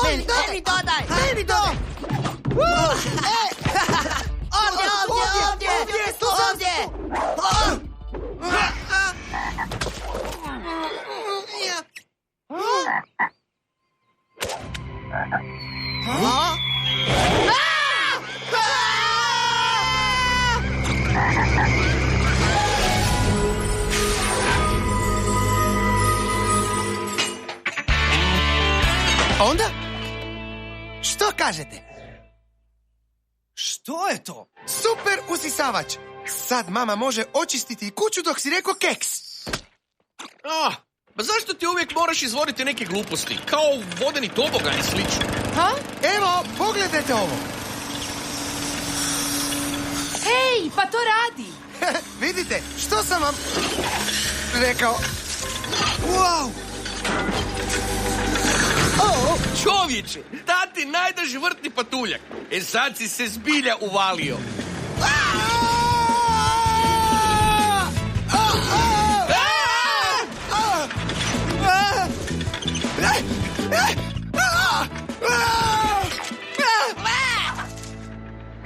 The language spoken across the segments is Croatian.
Meni dodaj! Meni to! Ovdje! Onda? Što kažete? Što je to? Super usisavač! Sad mama može očistiti kuću dok si rekao keks. Pa zašto ti uvijek moraš izvoditi neke gluposti? Kao vodeni tobogan i slično. Evo, pogledajte ovo. Hej, pa to radi! Vidite, što sam vam rekao? Wow! Čovječe, tati najdrži vrtni patuljak. Sad si se zbilja uvalio.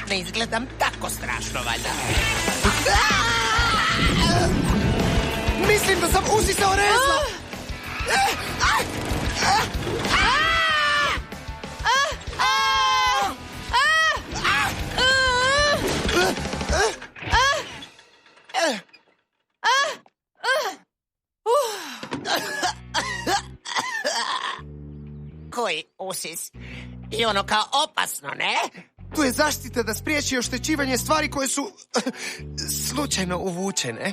Ne izgledam tako strašno, valjda. Mislim da sam usisao rezla. Koji usis? I ono kao opasno, ne? Tu je zaštita da spriječi oštećivanje stvari koje su slučajno uvučene.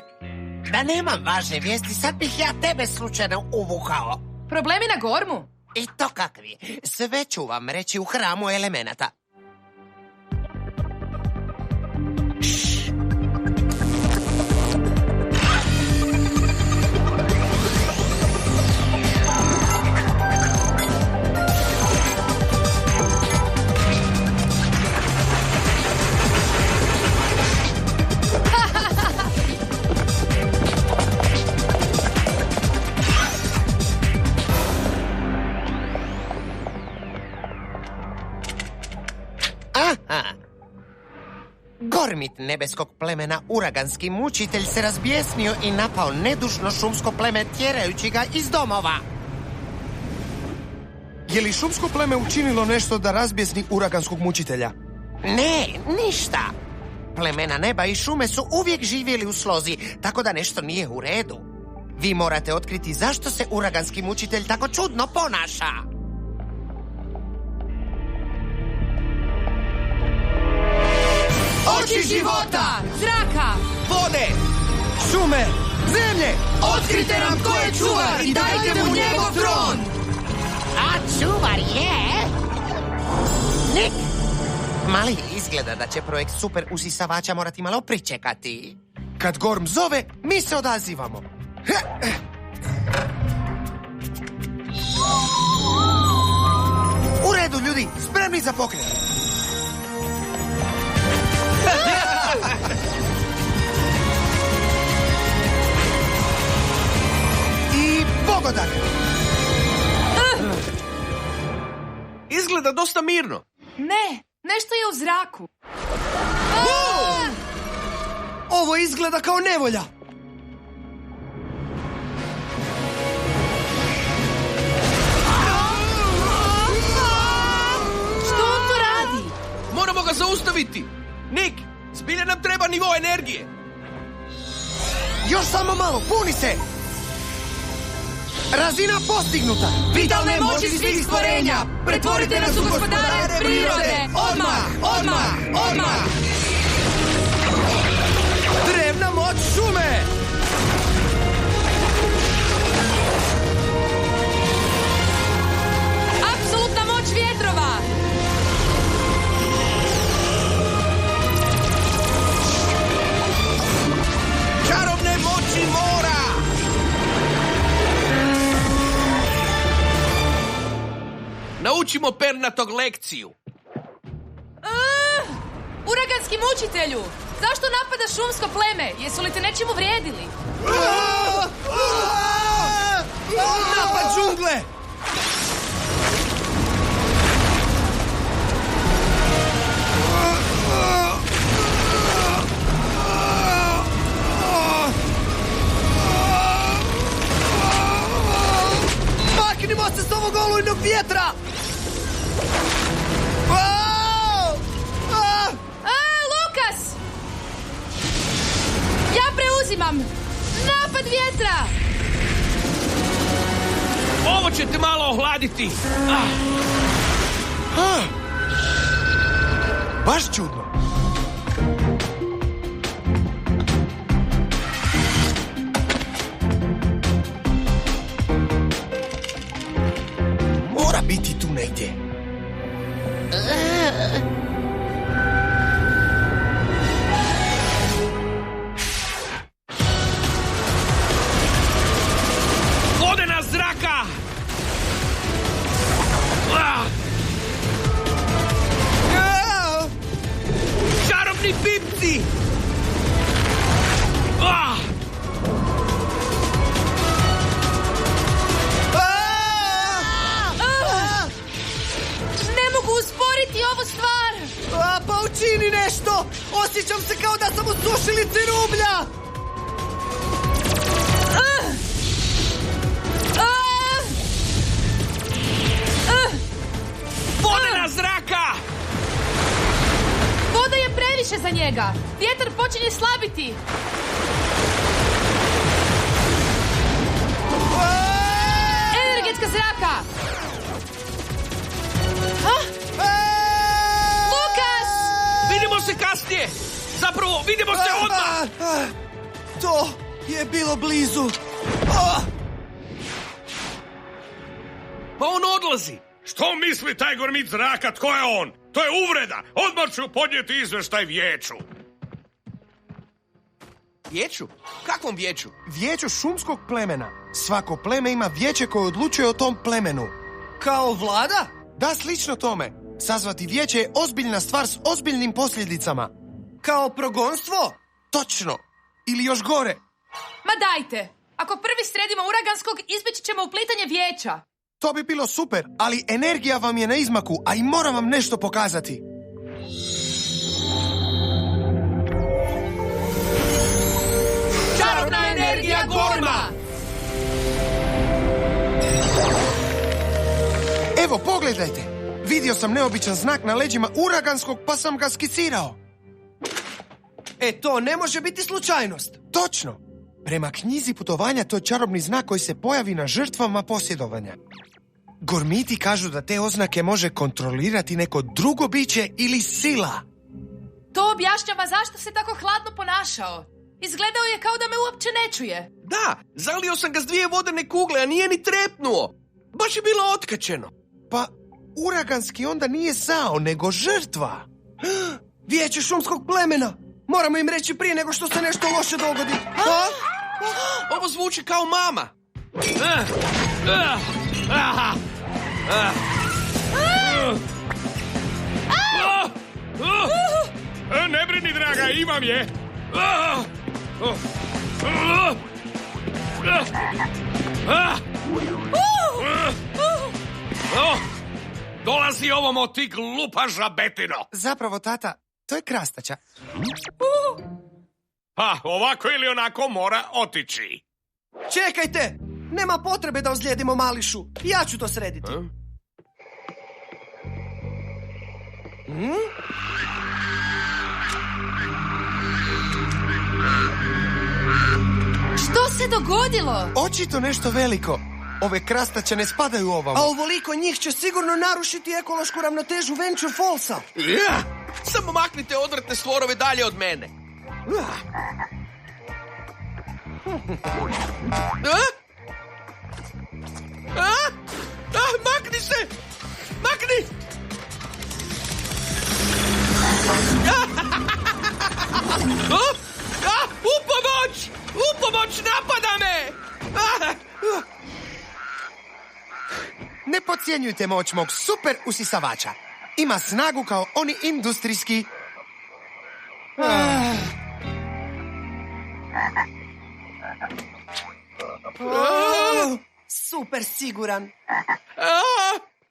Da nemam važne vijesti, sad bih ja tebe slučajno uvukao. Problemi na Gormu? I to kakvi? Sve ću vam reći u hramu elemenata. Gormit nebeskog plemena, uraganski mučitelj, se razbijesnio i napao nedušno šumsko pleme, tjerajući ga iz domova. Je li šumsko pleme učinilo nešto da razbjesni uraganskog mučitelja? Ne, ništa. Plemena neba i šume su uvijek živjeli u slozi, tako da nešto nije u redu. Vi morate otkriti zašto se uraganski mučitelj tako čudno ponaša. Oči života! Zraka! Vode! Šume! Zemlje! Otkrite nam ko je čuvar i dajte mu njegov tron! A čuvar je... Nik! Mali, izgleda da će projekt super usisavača morati malo pričekati. Kad Gorm zove, mi se odazivamo. U redu, ljudi, spremni za pokret. I pogodak. Izgleda dosta mirno. Ne, nešto je u zraku. Ovo izgleda kao nevolja. Što on to radi? Moramo ga zaustaviti. Nik, zbilja nam treba nivo energije. Još samo malo, puni se. Razina postignuta. Vitalne moći svih stvorenja! Pretvorite nas u gospodare prirode! Odmah! Drevna moć šume. Apsolutna moć vjetrova! Čarobne moći mora! Naučimo pernatog lekciju. Uraganski mučitelju! Zašto napada šumsko pleme? Jesu li te nečim uvrijedili? Napad džungle. uzimam! Napad vjetra! Ovo će te malo ohladiti. Baš čudno. Mora biti tu negdje. Vodena zraka! Čarobni pipci! Ne mogu usporiti ovu stvar! Pa učini nešto! Osjećam se kao da sam u sušilici rublja! Vodena zraka! Voda je previše za njega! Vjetar počinje slabiti! Energetska zraka! Lukas! Vidimo se kasnije! Zapravo, vidimo se odmah! To je bilo blizu. Pa on odlazi! Što misli taj gormit zraka? Tko je on? To je uvreda! Odmah ću podnijeti izveštaj vijeću. Vijeću? Kakvom vijeću? Vijeću šumskog plemena. Svako pleme ima vijeće koje odlučuje o tom plemenu. Kao vlada? Da, slično tome. Sazvati vijeće je ozbiljna stvar s ozbiljnim posljedicama. Kao progonstvo? Točno. Ili još gore. Ma dajte! Ako prvi sredimo uraganskog, izbjeći ćemo uplitanje vijeća. To bi bilo super, ali energija vam je na izmaku, a i moram vam nešto pokazati. Čarobna energija Gorma! Evo, pogledajte. Vidio sam neobičan znak na leđima uraganskog, pa sam ga skicirao. To ne može biti slučajnost. Točno. Prema knjizi putovanja to je čarobni znak koji se pojavi na žrtvama posjedovanja. Gormiti kažu da te oznake može kontrolirati neko drugo biće ili sila. To objašnjava zašto se tako hladno ponašao. Izgledao je kao da me uopće ne čuje. Da, zalio sam ga s 2 vodene kugle, a nije ni trepnuo. Baš je bilo otkačeno. Pa, uraganski onda nije zao, nego žrtva. Vijeće šumskog plemena. Moramo im reći prije nego što se nešto loše dogodi. Ovo zvuči kao mama. Ne brini, draga, imam je. Dolazi ovom od ti glupa žabetino. Zapravo, tata, to je krastača. Ovako ili onako mora otići. Čekajte! Nema potrebe da ozlijedimo Mališu. Ja ću to srediti. Što se dogodilo? Očito nešto veliko. Ove krastače ne spadaju ovamo. A ovoliko njih će sigurno narušiti ekološku ravnotežu Venture Fallsa. Samo maknite odvratne stvorove dalje od mene. Makni se! Makni! U pomoć! U pomoć, napada me! Ne podcjenjujte moć mog super usisavača. Ima snagu kao oni industrijski. Super siguran.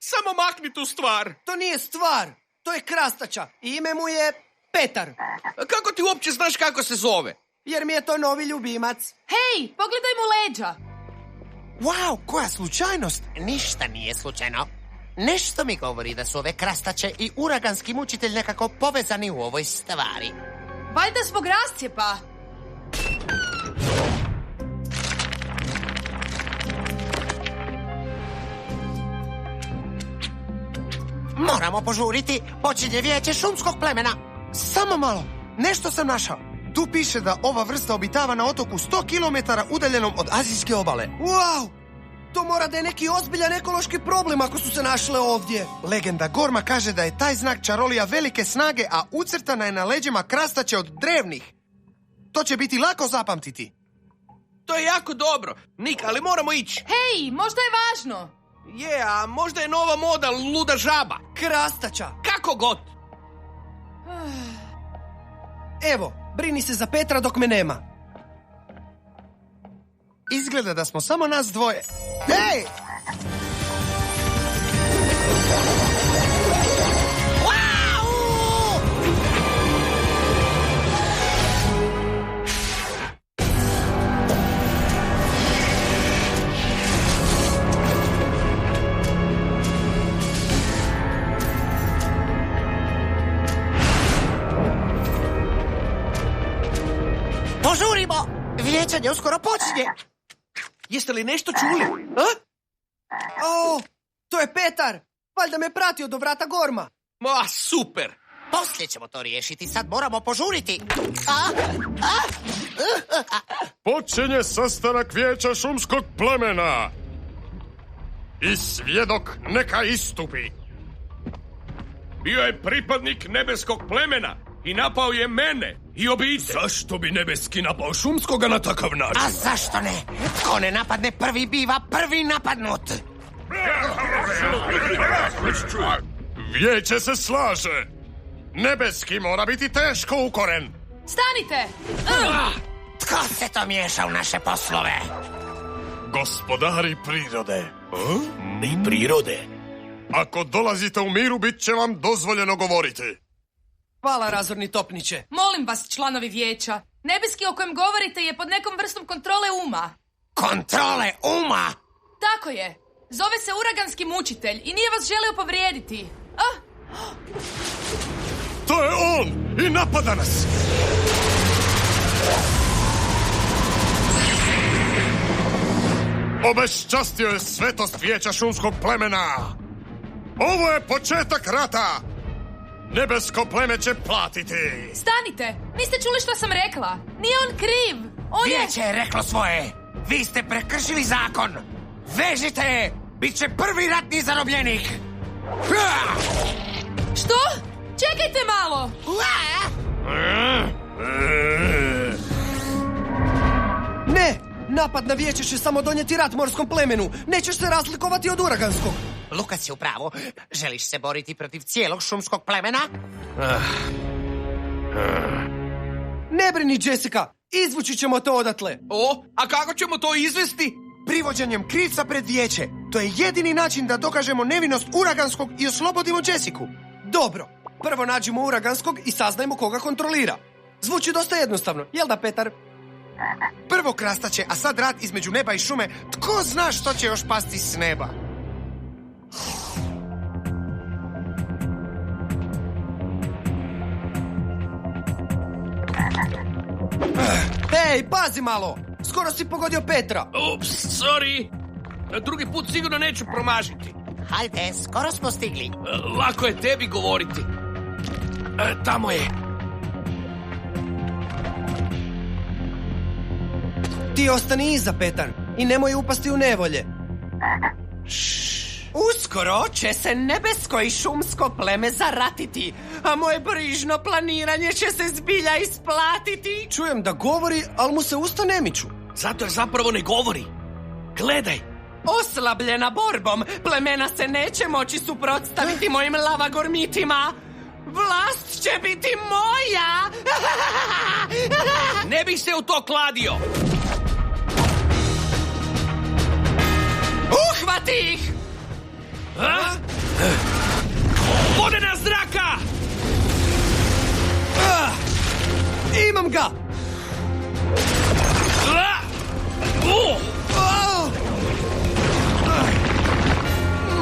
Samo makni tu stvar. To nije stvar. To je krastača. Ime mu je Petar. Kako ti uopće znaš kako se zove? Jer mi je to novi ljubimac. Hej, pogledaj mu leđa. Wow, koja slučajnost. Ništa nije slučajno. Nešto mi govori da su ove krastače i uraganski mučitelj nekako povezani u ovoj stvari. Valjda zbog rascijepa. Moramo požuriti, počinje vijeće šumskog plemena. Samo malo, nešto sam našao. Tu piše da ova vrsta obitava na otoku 100 km udaljenom od azijske obale. Wow! To mora da je neki ozbiljan ekološki problem ako su se našle ovdje. Legenda Gorma kaže da je taj znak čarolija velike snage, a ucrtana je na leđima krastače od drevnih. To će biti lako zapamtiti. To je jako dobro. Nik, ali moramo ići. Hej, možda je važno. A možda je nova moda luda žaba. Krastača. Kako god. Evo, brini se za Petra dok me nema. Izgleda da smo samo nas dvoje. Hej! Požurimo! Vijećanje uskoro počinje. Jeste li nešto čuli? O, to je Petar. Valjda me pratio do vrata Gorma. Ma, super. Poslije ćemo to riješiti, sad moramo požuriti. Počinje sastanak vijeća šumskog plemena. I svjedok neka istupi. Bio je pripadnik nebeskog plemena i napao je mene i obitelj. Zašto bi nebeski napao šumskoga na takav način? A zašto ne? Ko ne napadne prvi, biva prvi napadnut. Vijeće se slaže. Nebeski mora biti teško ukoren. Stanite! Tko se to miješa u naše poslove? Gospodari prirode. Mi prirode. Ako dolazite u miru, bit će vam dozvoljeno govoriti. Hvala, razorni topniče. Molim vas, članovi vijeća. Nebeski o kojem govorite je pod nekom vrstom kontrole uma. Kontrole uma? Tako je. Zove se uraganski mučitelj i nije vas želio povrijediti. To je on i napada nas. Obeščastio je svetost vijeća šumskog plemena. Ovo je početak rata. Nebesko pleme će platiti. Stanite! Niste čuli što sam rekla? Nije on kriv! On je... Vijeće je reklo svoje. Vi ste prekršili zakon. Vežite! Biće prvi ratni zarobljenik. Što? Čekajte malo! Ne! Napad na vijeće će samo donijeti rat morskom plemenu. Nećeš se razlikovati od uraganskog. Lukas je u pravu. Želiš se boriti protiv cijelog šumskog plemena? Ne brini, Jessica. Izvući ćemo to odatle. A kako ćemo to izvesti? Privođenjem krivca pred vijeće. To je jedini način da dokažemo nevinost uraganskog i oslobodimo Jessicu. Dobro. Prvo nađimo uraganskog i saznajmo koga kontrolira. Zvuči dosta jednostavno, jel da, Petar? Prvo krastaće, a sad rat između neba i šume. Tko zna što će još pasti s neba? Hej, pazi malo! Skoro si pogodio Petra. Ups, sorry. Drugi put sigurno neću promašiti. Hajde, skoro smo stigli. Lako je tebi govoriti. Tamo je. Ti ostani iza, Petar, i nemoj upasti u nevolje. Uskoro će se nebesko i šumsko pleme zaratiti, a moje brižno planiranje će se zbilja isplatiti. Čujem da govori, ali mu se usta ne miču. Zato jer zapravo ne govori. Gledaj. Oslabljena borbom, plemena se neće moći suprotstaviti mojim lavagormitima. Vlast će biti moja! Ne bih se u to kladio. Uhvati ih! Vodena zraka! Imam ga!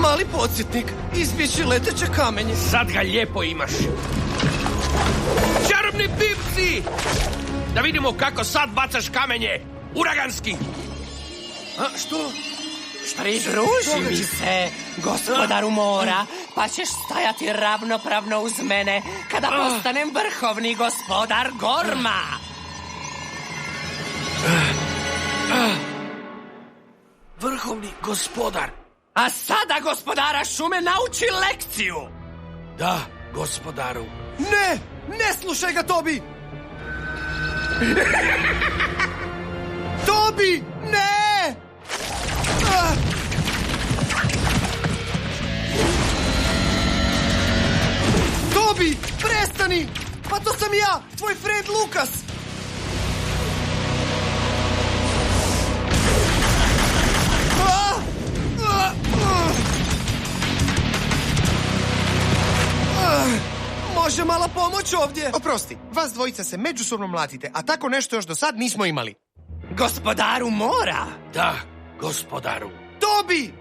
Mali podsjetnik, izbjeći leteće kamenje. Sad ga lijepo imaš. Čarobni pipci! Da vidimo kako sad bacaš kamenje. Uraganski! Pridruži mi se, gospodaru mora, pa ćeš stajati ravnopravno uz mene kada postanem vrhovni gospodar Gorma. Vrhovni gospodar. A sada gospodara šume nauči lekciju. Da, gospodaru. Ne! Ne slušaj ga, Tobi! Tobi! Ne! Tobi! Prestani! Pa to sam ja, tvoj Fred Lukas! Može malo pomoć ovdje? Oprosti, vas dvojica se međusobno mlatite, a tako nešto još do sad nismo imali. Gospodaru mora. Da, gospodaru. Tobi!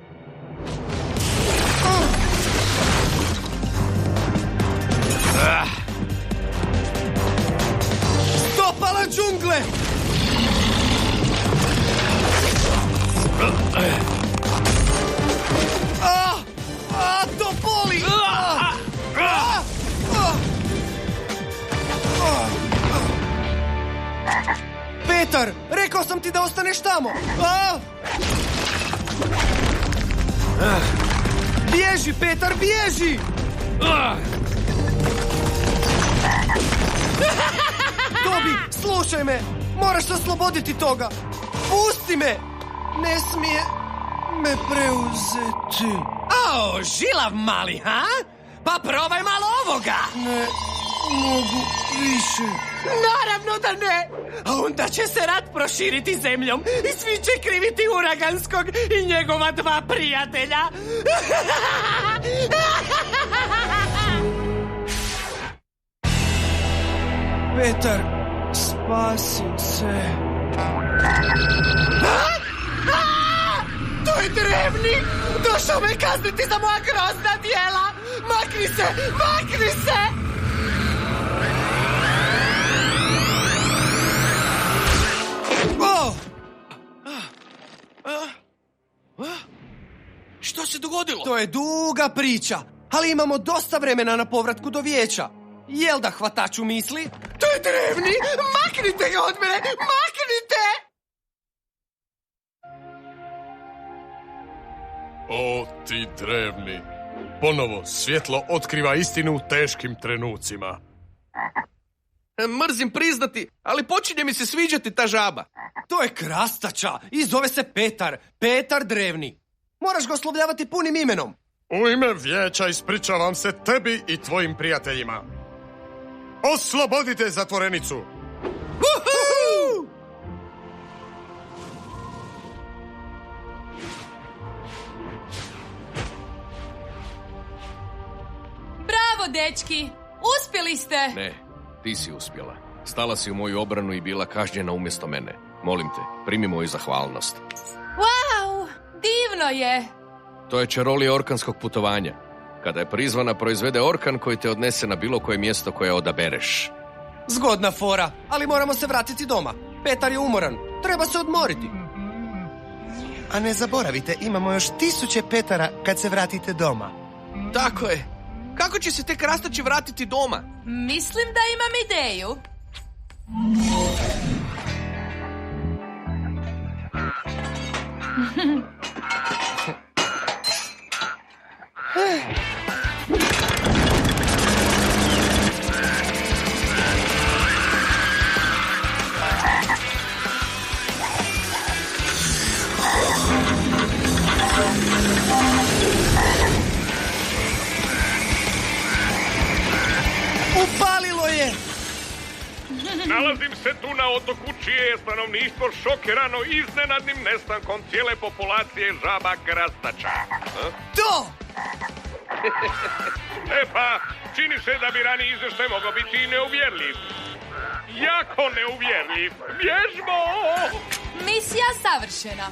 Stopala džungle! To boli! Petar, rekao sam ti da ostaneš tamo! Bježi, Petar, bježi! Tobi, slušaj me! Moraš se osloboditi toga! Pusti me! Ne smije me preuzeti. O, žilav mali, ha? Pa probaj malo ovoga! Ne mogu više. Naravno da ne! A onda će se rat proširiti zemljom i svi će kriviti Uraganskog i njegova dva prijatelja. Petar, spasi se. To je drevni! Došao me kazniti za moja grozna djela! Makni se! Makni se! Što se dogodilo? To je duga priča, ali imamo dosta vremena na povratku do vijeća. Jel da hvataču misli? To je drevni! Maknite ga od mene! Maknite! O, ti drevni. Ponovo, svjetlo otkriva istinu u teškim trenucima. Mrzim priznati, ali počinje mi se sviđati ta žaba. To je krastača i zove se Petar. Petar drevni. Moraš ga oslovljavati punim imenom. U ime vijeća ispričavam se tebi i tvojim prijateljima. Oslobodite zatvorenicu! Uhu! Bravo, dečki! Uspjeli ste! Ne, ti si uspjela. Stala si u moju obranu i bila kažnjena umjesto mene. Molim te, primi moju zahvalnost. Wow! Divno je! To je čarolija orkanskog putovanja. Kada je prizvana, proizvede orkan koji te odnese na bilo koje mjesto koje odabereš. Zgodna fora, ali moramo se vratiti doma. Petar je umoran, treba se odmoriti. A ne zaboravite, imamo još 1000 Petara kad se vratite doma. Tako je. Kako će se te krastači vratiti doma? Mislim da imam ideju. Upalilo je! Nalazim se tu na otoku čije je stanovništvo šokirano iznenadnim nestankom cijele populacije žaba krastača. To! Pa, čini se da bi rani izvještaj mogao biti neuvjerljiv. Jako neuvjerljiv. Bježmo! Misija savršena.